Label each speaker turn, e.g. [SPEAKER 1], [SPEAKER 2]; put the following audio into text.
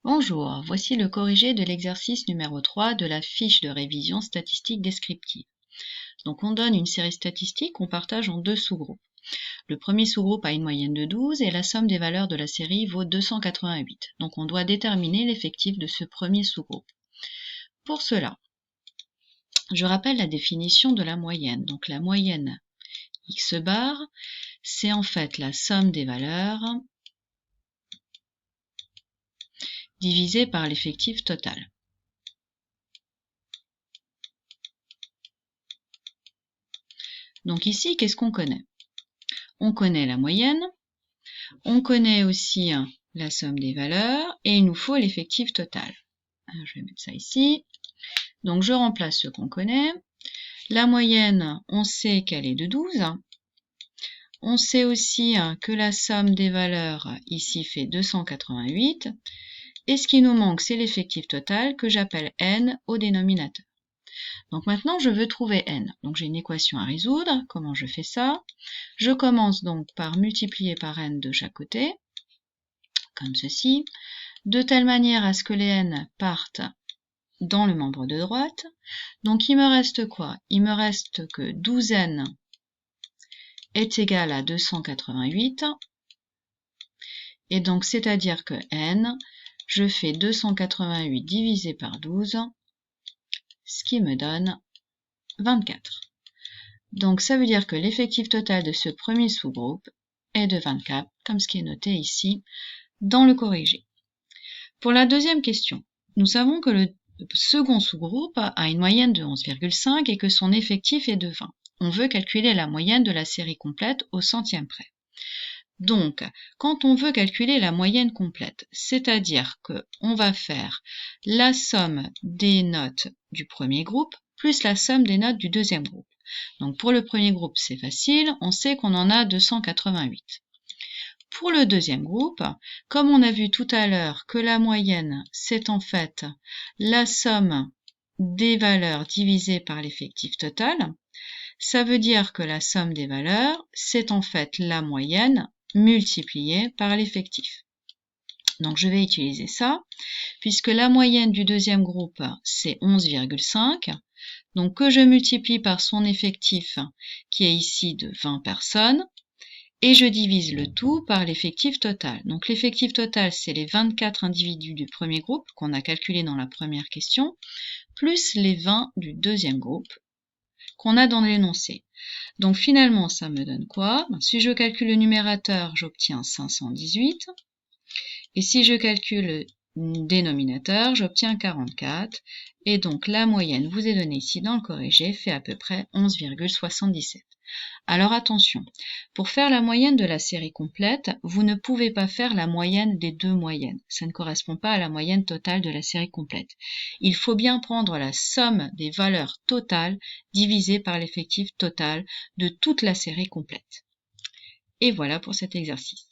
[SPEAKER 1] Bonjour, voici le corrigé de l'exercice numéro 3 de la fiche de révision statistique descriptive. Donc on donne une série statistique qu'on partage en deux sous-groupes. Le premier sous-groupe a une moyenne de 12 et la somme des valeurs de la série vaut 288. Donc on doit déterminer l'effectif de ce premier sous-groupe. Pour cela, je rappelle la définition de la moyenne. Donc la moyenne x bar, c'est en fait la somme des valeurs divisé par l'effectif total. Donc ici, qu'est-ce qu'on connaît? On connaît la moyenne, on connaît aussi la somme des valeurs et il nous faut l'effectif total. Je vais mettre ça ici. Donc je remplace ce qu'on connaît. La moyenne, on sait qu'elle est de 12. On sait aussi que la somme des valeurs ici fait 288. Et ce qui nous manque, c'est l'effectif total que j'appelle n au dénominateur. Donc maintenant, je veux trouver n. Donc j'ai une équation à résoudre. Comment je fais ça? Je commence donc par multiplier par n de chaque côté, comme ceci, de telle manière à ce que les n partent dans le membre de droite. Donc il me reste quoi? Il me reste que 12n est égal à 288. Et donc c'est-à-dire que n, je fais 288 divisé par 12, ce qui me donne 24. Donc ça veut dire que l'effectif total de ce premier sous-groupe est de 24, comme ce qui est noté ici dans le corrigé. Pour la deuxième question, nous savons que le second sous-groupe a une moyenne de 11,5 et que son effectif est de 20. On veut calculer la moyenne de la série complète au centième près. Donc, quand on veut calculer la moyenne complète, c'est-à-dire qu'on va faire la somme des notes du premier groupe plus la somme des notes du deuxième groupe. Donc pour le premier groupe, c'est facile, on sait qu'on en a 288. Pour le deuxième groupe, comme on a vu tout à l'heure que la moyenne, c'est en fait la somme des valeurs divisées par l'effectif total, ça veut dire que la somme des valeurs, c'est en fait la moyenne multipliée par l'effectif. Donc je vais utiliser ça, puisque la moyenne du deuxième groupe, c'est 11,5. Donc que je multiplie par son effectif, qui est ici de 20 personnes, et je divise le tout par l'effectif total. Donc l'effectif total, c'est les 24 individus du premier groupe, qu'on a calculé dans la première question, plus les 20 du deuxième groupe, qu'on a dans l'énoncé. Donc finalement, ça me donne quoi? Si je calcule le numérateur, j'obtiens 518. Et si je calcule le dénominateur, j'obtiens 44. Et donc la moyenne vous est donnée ici dans le corrigé, fait à peu près 11,77. Alors attention, pour faire la moyenne de la série complète, vous ne pouvez pas faire la moyenne des deux moyennes. Ça ne correspond pas à la moyenne totale de la série complète. Il faut bien prendre la somme des valeurs totales divisée par l'effectif total de toute la série complète. Et voilà pour cet exercice.